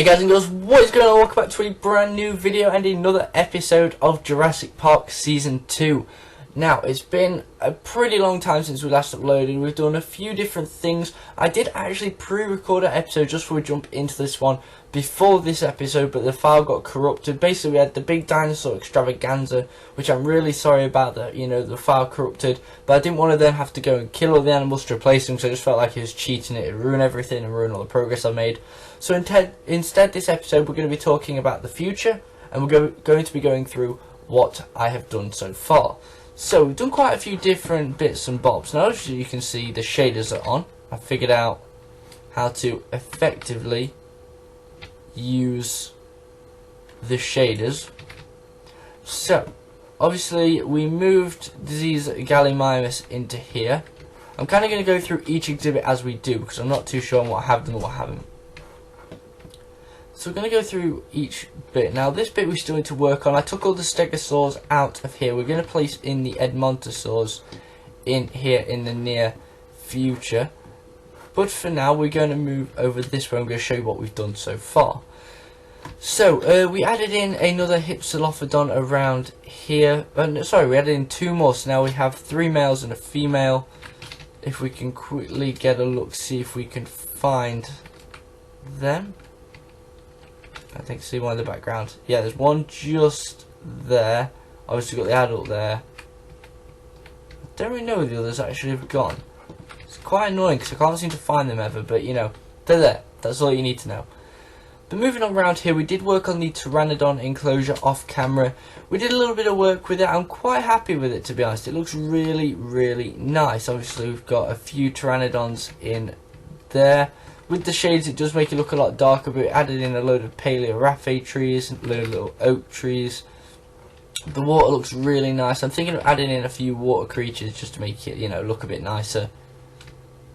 Hey guys and girls, what is going on? Welcome back to a brand new video and another episode of Jurassic Park Season 2. Now, it's been a pretty long time since we last uploaded. We've done a few different things. I did actually pre-record an episode just before we jump into this one before this episode, but the file got corrupted. Basically, we had the big dinosaur Extravaganza, which I'm really sorry about that, the file corrupted. But I didn't want to then have to go and kill all the animals to replace them, so I just felt like it was cheating. It would ruin everything and ruin all the progress I made. So instead, this episode, we're going to be talking about the future, and we're going to be going through what I have done so far. So we've done quite a few different bits and bobs. Now, as you can see, the shaders are on. I figured out how to effectively use the shaders. So, obviously, we moved these Gallimimus into here. I'm kind of going to go through each exhibit as we do, because I'm not too sure on what I have done and what I haven't. So we're going to go through each bit. Now this bit we still need to work on. I took all the stegosaurs out of here. We're going to place in the edmontosaurs in here in the near future. But for now we're going to move over this way. I'm going to show you what we've done so far. So we added in another Hypsilophodon around here. Sorry, we added in two more. So now we have 3 males and a female. If we can quickly get a look, see if we can find them. I think see one in the background. Yeah, there's one just there. Obviously got the adult there. I don't really know where the others actually have gone. It's quite annoying because I can't seem to find them ever, but they're there. That's all you need to know. But moving on around here, we did work on the Pteranodon enclosure off camera. We did a little bit of work with it. I'm quite happy with it, to be honest. It looks really, really nice. Obviously we've got a few Pteranodons in there. With the shades, it does make it look a lot darker, but it added in a load of Paleoraphe trees, a load of little oak trees. The water looks really nice. I'm thinking of adding in a few water creatures just to make it, look a bit nicer.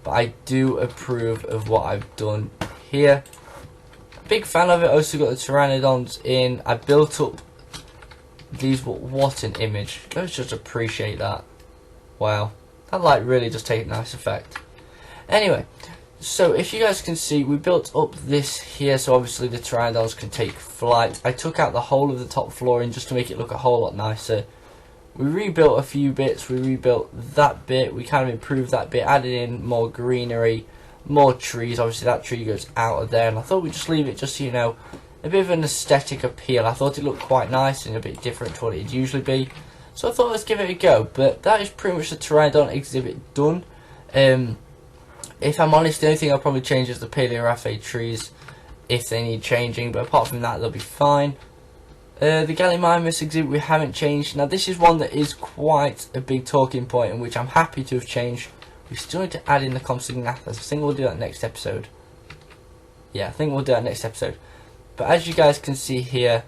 But I do approve of what I've done here. Big fan of it. Also got the Pteranodons in. I built up these. What an image! Let's just appreciate that. Wow, that light really does take a nice effect. Anyway. So, if you guys can see, we built up this here, so obviously the Pteranodons can take flight. I took out the whole of the top flooring just to make it look a whole lot nicer. We rebuilt a few bits, we rebuilt that bit, we kind of improved that bit, added in more greenery, more trees. Obviously that tree goes out of there, and I thought we'd just leave it just, a bit of an aesthetic appeal. I thought it looked quite nice and a bit different to what it'd usually be. So I thought let's give it a go, but that is pretty much the Pteranodon exhibit done. If I'm honest, the only thing I'll probably change is the Paleoraphe trees if they need changing, but apart from that they'll be fine. The Gallimimus exhibit we haven't changed. Now this is one that is quite a big talking point, and which I'm happy to have changed. We still need to add in the Compsognathus. I think we'll do that next episode. Yeah, I think we'll do that next episode. But as you guys can see here,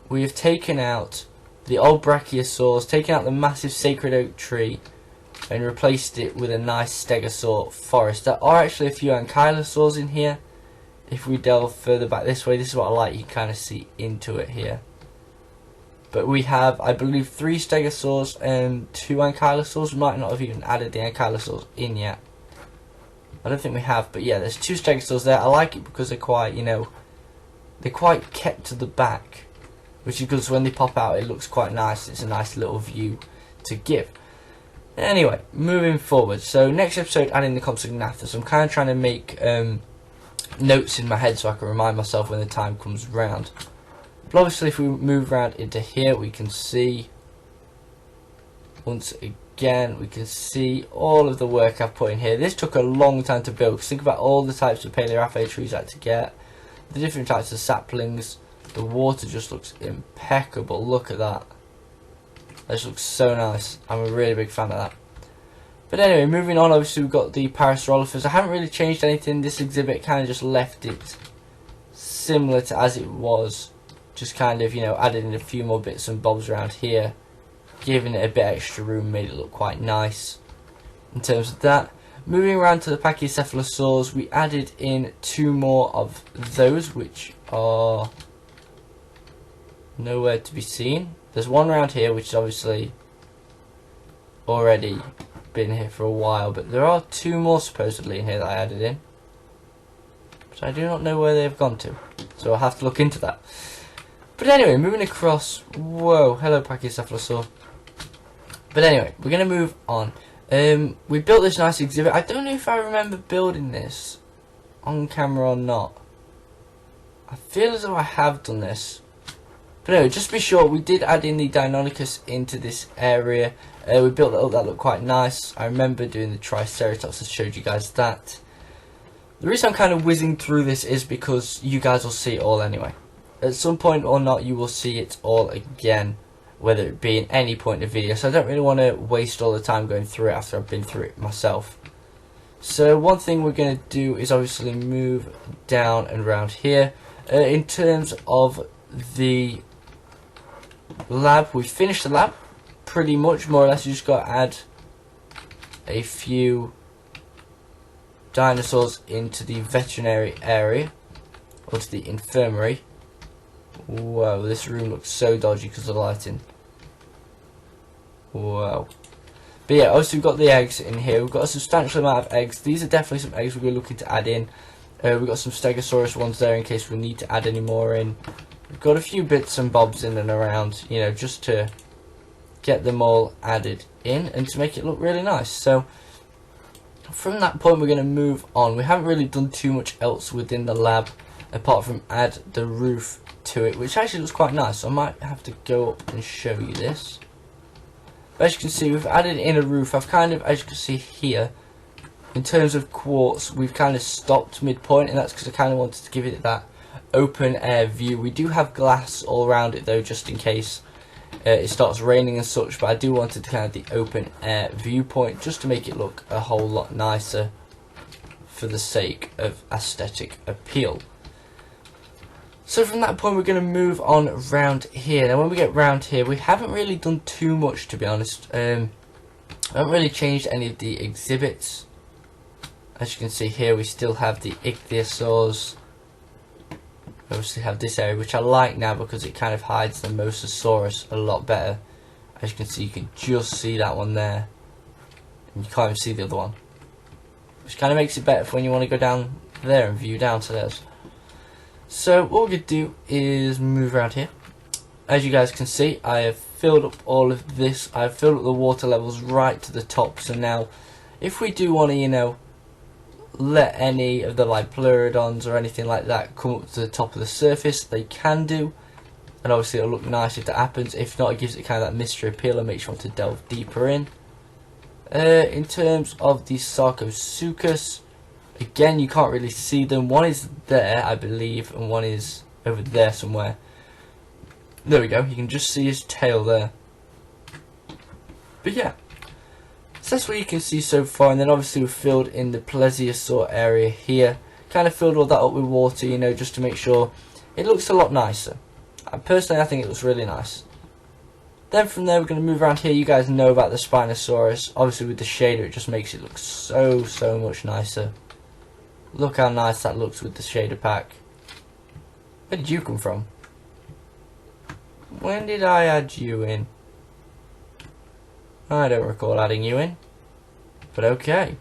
we have taken out the old Brachiosaurs, taken out the massive sacred oak tree, and replaced it with a nice stegosaur forest. There are actually a few ankylosaurs in here. If we delve further back this way, this is what I like, you can kind of see into it here. But we have, I believe, 3 stegosaurs and 2 ankylosaurs. We might not have even added the ankylosaurs in yet. I don't think we have, but yeah, there's 2 stegosaurs there. I like it because they're quite, they're quite kept to the back, which is good, so when they pop out it looks quite nice. It's a nice little view to give. Anyway, moving forward. So next episode, adding the Compsognathus. I'm kind of trying to make notes in my head so I can remind myself when the time comes round. But obviously, if we move around into here, we can see once again, we can see all of the work I've put in here. This took a long time to build. Because think about all the types of Paleoraphe trees I had to get, the different types of saplings. The water just looks impeccable. Look at that. This looks so nice. I'm a really big fan of that. But anyway, moving on, obviously we've got the Parasaurolophus. I haven't really changed anything. This exhibit kind of just left it similar to as it was. Just kind of, added in a few more bits and bobs around here. Giving it a bit extra room, made it look quite nice. In terms of that. Moving around to the Pachycephalosaurs, we added in 2 more of those, which are nowhere to be seen. There's one around here, which is obviously already been here for a while, but there are 2 more supposedly in here that I added in. But I do not know where they've gone to. so I'll have to look into that. But anyway, moving across. Whoa, hello Pachycephalosaur. But anyway, we're going to move on. We built this nice exhibit. I don't know if I remember building this on camera or not. I feel as though I have done this. But anyway, just to be sure, we did add in the Deinonychus into this area. We built that up, that looked quite nice. I remember doing the Triceratops, I showed you guys that. The reason I'm kind of whizzing through this is because you guys will see it all anyway. At some point or not, you will see it all again, whether it be in any point of the video. So I don't really want to waste all the time going through it after I've been through it myself. So one thing we're going to do is obviously move down and around here. In terms of the lab, we finished the lab pretty much, more or less. You just got to add a few dinosaurs into the veterinary area, or to the infirmary. Whoa, this room looks so dodgy because of the lighting. Whoa. But yeah, obviously we've got the eggs in here. We've got a substantial amount of eggs. These are definitely some eggs we're looking to add in. We've got some Stegosaurus ones there in case we need to add any more in. We've got a few bits and bobs in and around, you know, just to get them all added in and to make it look really nice. So from that point we're going to move on. We haven't really done too much else within the lab apart from add the roof to it, which actually looks quite nice. So I might have to go up and show you this. But as you can see, we've added in a roof. I've kind of, as you can see here, in terms of quartz, we've kind of stopped midpoint, and that's because I kind of wanted to give it that open air view. We do have glass all around it though, just in case it starts raining and such, but I do want it to kind of the open air viewpoint just to make it look a whole lot nicer for the sake of aesthetic appeal. So from that point we're going to move on around here. Now when we get round here, we haven't really done too much, to be honest. I haven't really changed any of the exhibits. As you can see here, we still have the ichthyosaurs. We obviously have this area, which I like now because it kind of hides the Mosasaurus a lot better. As you can see, you can just see that one there, and you can't even see the other one, which kind of makes it better for when you want to go down there and view down to those. So what we're going to do is move around here. As you guys can see, I have filled up all of this. I've filled up the water levels right to the top. So now, if we do want to, you know, let any of the like pleurodons or anything like that come up to the top of the surface, they can do. And obviously it'll look nice if that happens. If not, it gives it kind of that mystery appeal and makes you want to delve deeper in. In terms of the Sarcosuchus, again, you can't really see them. One is there, I believe, and one is over there somewhere. There we go. You can just see his tail there. But yeah, so that's what you can see so far. And then obviously we've filled in the plesiosaur area here. Kind of filled all that up with water, you know, just to make sure it looks a lot nicer. Personally, I think it looks really nice. Then from there, we're going to move around here. You guys know about the Spinosaurus. Obviously, with the shader, it just makes it look so much nicer. Look how nice that looks with the shader pack. Where did you come from? When did I add you in? I don't recall adding you in. But okay.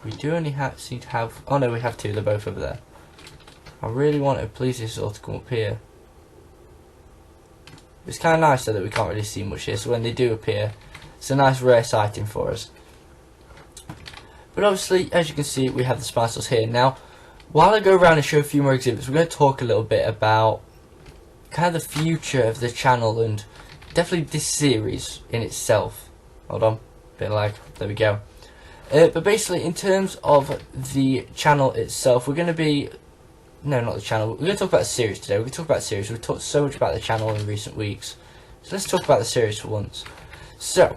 We do only seem to have... Oh no, we have two. They're both over there. I really want a plesiosaur to come up here. It's kind of nice though that we can't really see much here. So when they do appear, it's a nice rare sighting for us. But obviously, as you can see, we have the Spinosaurus here. Now, while I go around and show a few more exhibits, we're going to talk a little bit about kind of the future of the channel and definitely this series in itself. Hold on, bit of lag. There we go. But basically, in terms of the channel itself, we're going to be... No, not the channel. We're going to talk about the series today. We're going to talk about the series. We've talked so much about the channel in recent weeks. So let's talk about the series for once. So,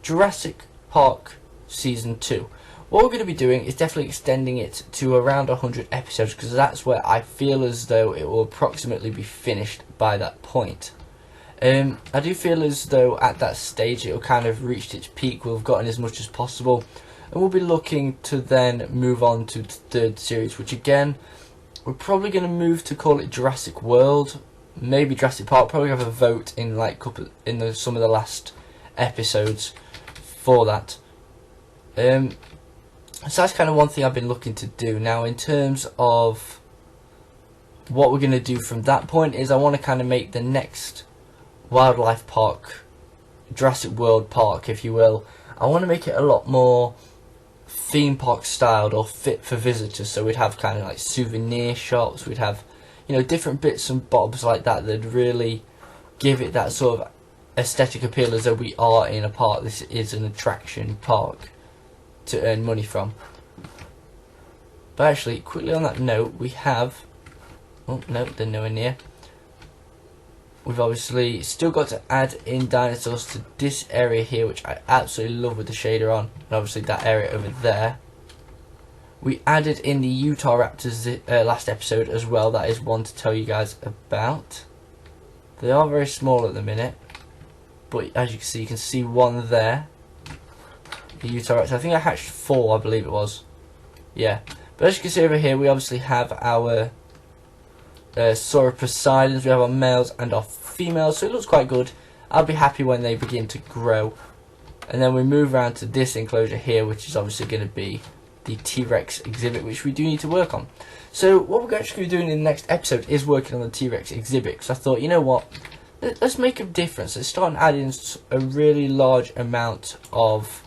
Jurassic Park Season 2. What we're going to be doing is definitely extending it to around 100 episodes, because that's where I feel as though it will approximately be finished by that point. I do feel as though at that stage it will kind of reached its peak. We've gotten as much as possible, and we'll be looking to then move on to the third series, which again, we're probably going to move to call it Jurassic World, maybe Jurassic Park. Probably have a vote in like some of the last episodes for that. So that's kind of one thing I've been looking to do. Now in terms of what we're going to do from that point is I want to kind of make the next wildlife park, Jurassic World Park if you will, I want to make it a lot more theme park styled or fit for visitors. So we'd have kind of like souvenir shops, we'd have, you know, different bits and bobs like that that'd really give it that sort of aesthetic appeal, as though we are in a park. This is an attraction park to earn money from. But actually, quickly on that note, we have, oh no, they're nowhere near. We've obviously still got to add in dinosaurs to this area here, which I absolutely love with the shader on, and obviously that area over there. We added in the Utah Raptors last episode as well. That is one to tell you guys about. They are very small at the minute, but as you can see one there. The Utah Raptors. I think I hatched 4, I believe it was. Yeah. But as you can see over here, we obviously have our Sauroposeidons. We have our males and our females, so it looks quite good. I'll be happy when they begin to grow. And then we move around to this enclosure here, which is obviously going to be the T-Rex exhibit, which we do need to work on. So what we're actually going to be doing in the next episode is working on the T-Rex exhibit. So I thought, you know what, let's make a difference. Let's start adding a really large amount of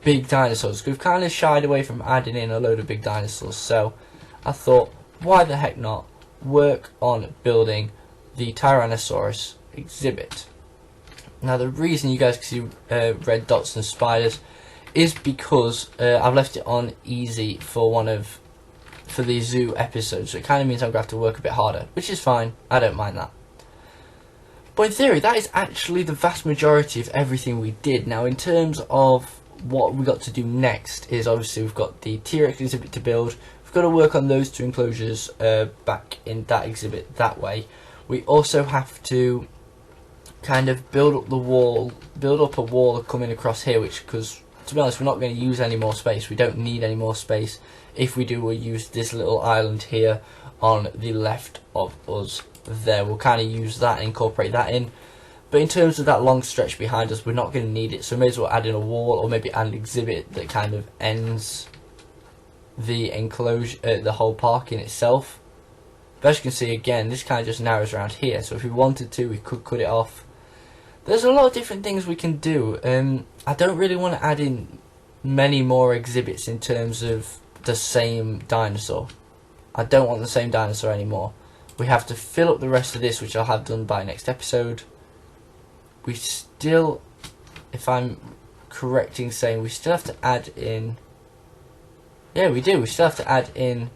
big dinosaurs. We've kind of shied away from adding in a load of big dinosaurs. So I thought, why the heck not work on building the Tyrannosaurus exhibit. Now the reason you guys can see red dots and spiders is because I've left it on easy for the zoo episodes, so it kind of means I'm going to have to work a bit harder, which is fine. I don't mind that. But in theory, that is actually the vast majority of everything we did. Now in terms of what we got to do next is obviously we've got the T-Rex exhibit to build. We've got to work on those 2 enclosures back in that exhibit that way. We also have to kind of build up a wall coming across here, because to be honest, we're not going to use any more space. We don't need any more space. If we do, we'll use this little island here on the left of us there. We'll kind of use that and incorporate that in. But in terms of that long stretch behind us, we're not going to need it. So we may as well add in a wall, or maybe add an exhibit that kind of ends the enclosure, the whole park in itself. But as you can see, again, this kind of just narrows around here. So if we wanted to, we could cut it off. There's a lot of different things we can do. I don't really want to add in many more exhibits in terms of the same dinosaur. I don't want the same dinosaur anymore. We have to fill up the rest of this, which I'll have done by next episode. We still, if I'm correct in saying, we still have to add in, yeah we do, we still have to add in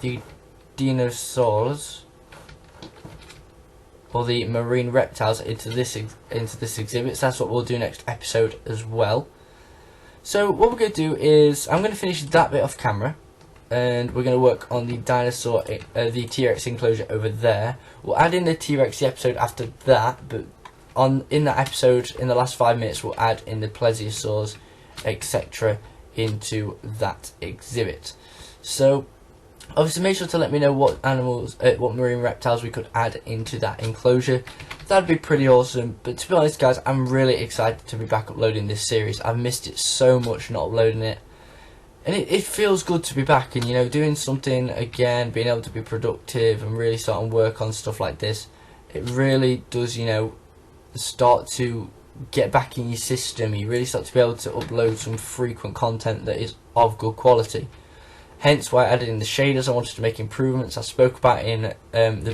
the dinosaurs, or the marine reptiles, into this exhibit. So that's what we'll do next episode as well. So what we're going to do is, I'm going to finish that bit off camera, and we're going to work on the dinosaur, the T-Rex enclosure over there. We'll add in the T-Rex the episode after that, but in that episode, in the last 5 minutes, we'll add in the plesiosaurs, etc. into that exhibit. So obviously make sure to let me know what animals, what marine reptiles we could add into that enclosure. That'd be pretty awesome. But to be honest guys, I'm really excited to be back uploading this series. I've missed it so much not uploading it. And it feels good to be back and, you know, doing something again, being able to be productive and really start and work on stuff like this. It really does, you know, start to get back in your system. You really start to be able to upload some frequent content that is of good quality. Hence why I added in the shaders. I wanted to make improvements I spoke about in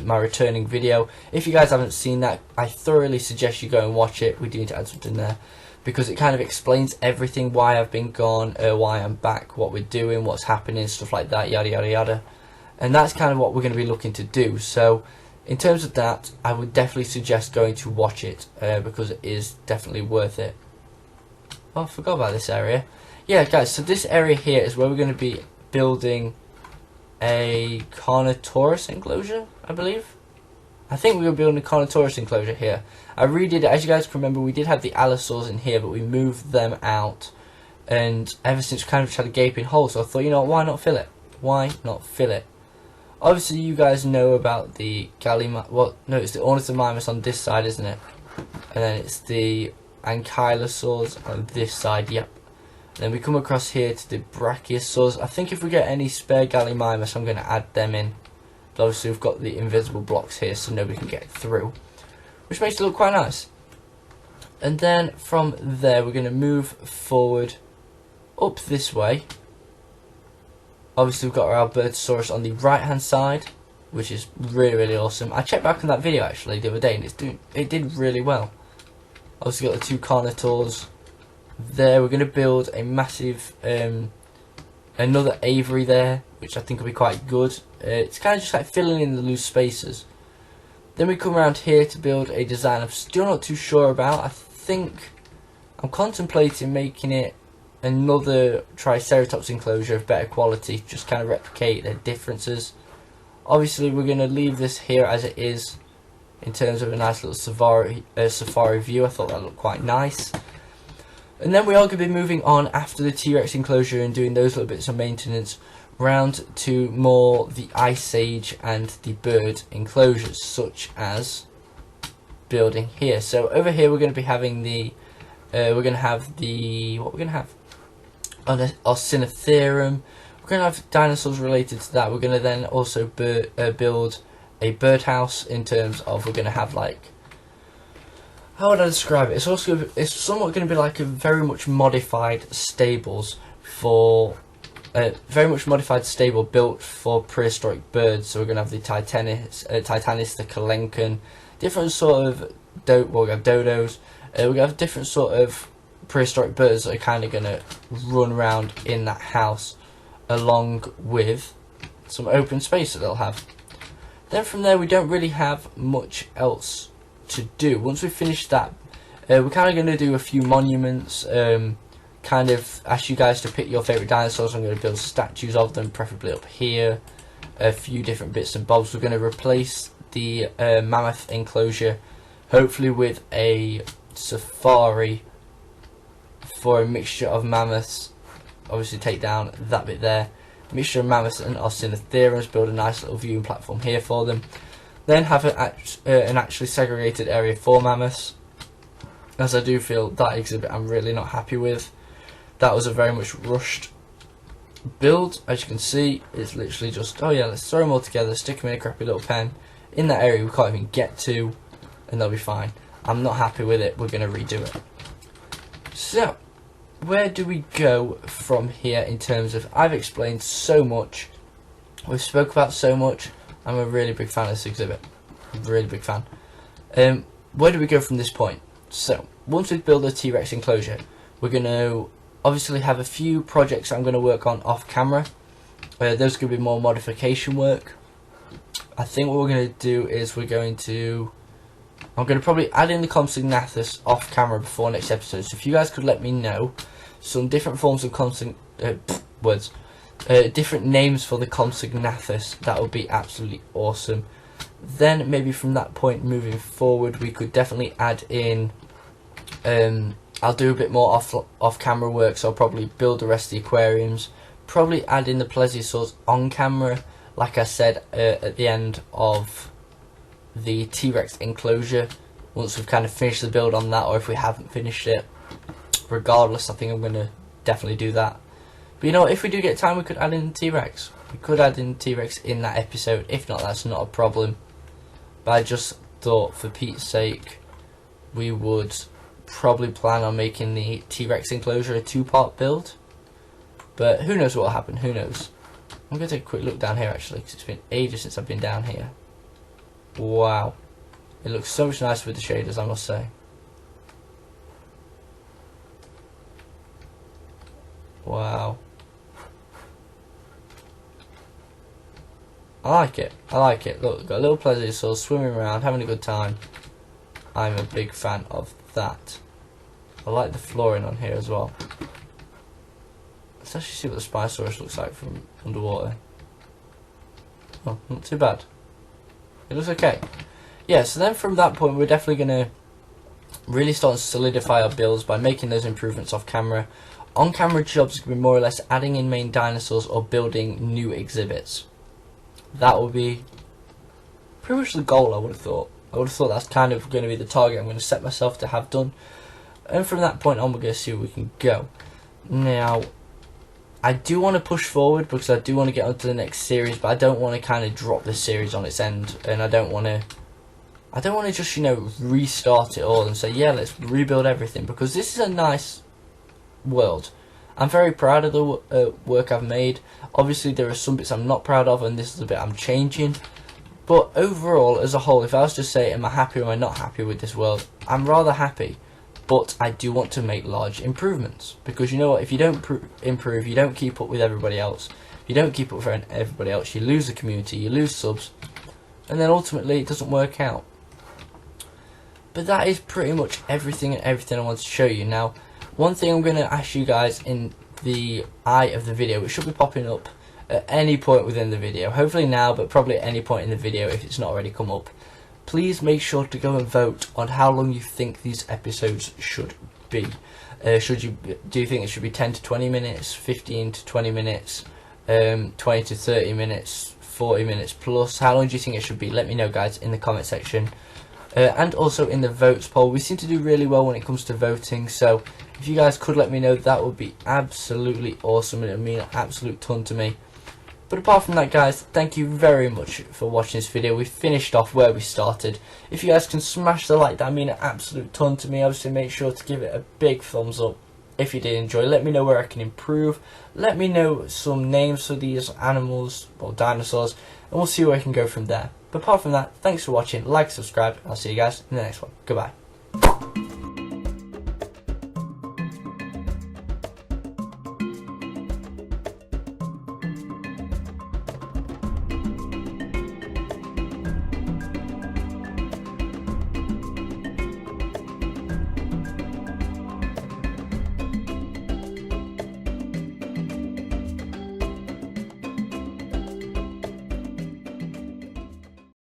my returning video. If you guys haven't seen that, I thoroughly suggest you go and watch it. We do need to add something there, because it kind of explains everything, why I've been gone, why I'm back, what we're doing, what's happening, stuff like that, yada yada yada. And that's kind of what we're going to be looking to do. So in terms of that, I would definitely suggest going to watch it, because it is definitely worth it. Oh, I forgot about this area. Yeah guys, so this area here is where we're going to be building a Carnotaurus enclosure, I believe. I think we were building a Carnotaurus enclosure here. I redid it. As you guys can remember, we did have the Allosaurs in here, but we moved them out, and ever since we kind of just had a gaping hole. So I thought, you know, why not fill it? Why not fill it? Obviously, you guys know about the it's the Ornithomimus on this side, isn't it? And then it's the Ankylosaurs on this side. Yep. Then we come across here to the Brachiosaurs. I think if we get any spare Gallimimus, I'm going to add them in. But obviously we've got the invisible blocks here so nobody can get through, which makes it look quite nice. And then from there we're going to move forward up this way. Obviously we've got our Albertosaurus on the right hand side, which is really awesome. I checked back on that video actually the other day and it did really well. Obviously got the two Carnotaurs there. We're going to build a massive another aviary there, which I think will be quite good. It's kind of just like filling in the loose spaces. Then we come around here to build a design I'm still not too sure about. I think I'm contemplating making it another Triceratops enclosure of better quality, just kind of replicate their differences. Obviously we're going to leave this here as it is in terms of a nice little safari view. I thought that looked quite nice. And then we are going to be moving on after the T-Rex enclosure and doing those little bits of maintenance round to more the Ice Age and the bird enclosures, such as building here. So over here we're going to be having the what we're going to have Ocynotherum. We're going to have dinosaurs related to that. We're going to then also build a birdhouse in terms of, we're going to have like, how would I describe it? It's somewhat going to be like a very much modified stables for very much modified stable built for prehistoric birds. So we're going to have the Titanis, the Kalenkin, different sort of we're going to have dodos. We're going to have different sort of prehistoric birds that are kind of going to run around in that house, along with some open space that they'll have. Then from there we don't really have much else to do. Once we finish that, we're kind of going to do a few monuments, kind of ask you guys to pick your favourite dinosaurs. I'm going to build statues of them, preferably up here, a few different bits and bobs. We're going to replace the mammoth enclosure, hopefully with a safari for a mixture of mammoths. Obviously take down that bit there, mixture of mammoths and Ocynotherems, build a nice little viewing platform here for them. Then have an actually segregated area for mammoths, as I do feel that exhibit I'm really not happy with. That was a very much rushed build. As you can see, it's literally just, oh yeah, let's throw them all together, stick them in a crappy little pen in that area we can't even get to, and they'll be fine. I'm not happy with it. We're going to redo it. So where do we go from here in terms of, I've explained so much, we've spoke about so much. I'm a really big fan of this exhibit, really big fan. Where do we go from this point? So once we build a T-Rex enclosure, we're going to obviously have a few projects I'm going to work on off camera. Those are going to be more modification work. I think what we're going to do is I'm going to probably add in the Compsognathus off camera before next episode. So if you guys could let me know some different forms of different names for the Compsognathus, that would be absolutely awesome. Then maybe from that point moving forward, we could definitely add in, I'll do a bit more off camera work, so I'll probably build the rest of the aquariums, probably add in the plesiosaurs on camera, like I said at the end of the T-Rex enclosure, once we've kind of finished the build on that, or if we haven't finished it. Regardless, I think I'm going to definitely do that. But you know, if we do get time, we could add in T-Rex. We could add in T-Rex in that episode. If not, that's not a problem. But I just thought, for Pete's sake, we would probably plan on making the T-Rex enclosure a 2-part build. But who knows what will happen, who knows. I'm going to take a quick look down here actually, because it's been ages since I've been down here. Wow. It looks so much nicer with the shaders, I must say. Wow. I like it. I like it. Look, got a little plesiosaur swimming around, having a good time. I'm a big fan of that. I like the flooring on here as well. Let's actually see what the Spinosaurus looks like from underwater. Oh, not too bad. It looks okay. Yeah, so then from that point we're definitely going to really start to solidify our builds by making those improvements off camera. On camera jobs are going to be more or less adding in main dinosaurs or building new exhibits. That will be pretty much the goal, I would have thought. I would have thought that's kind of going to be the target I'm going to set myself to have done. And from that point on we're going to see where we can go. Now, I do want to push forward because I do want to get onto the next series, but I don't want to kind of drop the series on its end, and I don't want to just, you know, restart it all and say, yeah, let's rebuild everything, because this is a nice world. I'm very proud of the work I've made. Obviously there are some bits I'm not proud of, and this is a bit I'm changing, but overall as a whole, if I was to say am I happy or am I not happy with this world, I'm rather happy. But I do want to make large improvements, because you know what, if you don't improve, you don't keep up with everybody else. If you don't keep up with everybody else, you lose the community, you lose subs, and then ultimately it doesn't work out. But that is pretty much everything I want to show you. Now, one thing I'm going to ask you guys in the eye of the video, which should be popping up at any point within the video, hopefully now, but probably at any point in the video if it's not already come up. Please make sure to go and vote on how long you think these episodes should be. Do you think it should be 10 to 20 minutes, 15 to 20 minutes, 20 to 30 minutes, 40 minutes plus? How long do you think it should be? Let me know, guys, in the comment section. And also in the votes poll. We seem to do really well when it comes to voting, so if you guys could let me know, that would be absolutely awesome, and it would mean an absolute ton to me. But apart from that, guys, thank you very much for watching this video. We finished off where we started. If you guys can smash the like, that would mean an absolute ton to me. Obviously, make sure to give it a big thumbs up if you did enjoy. Let me know where I can improve. Let me know some names for these animals, or dinosaurs, and we'll see where I can go from there. But apart from that, thanks for watching. Like, subscribe, and I'll see you guys in the next one. Goodbye.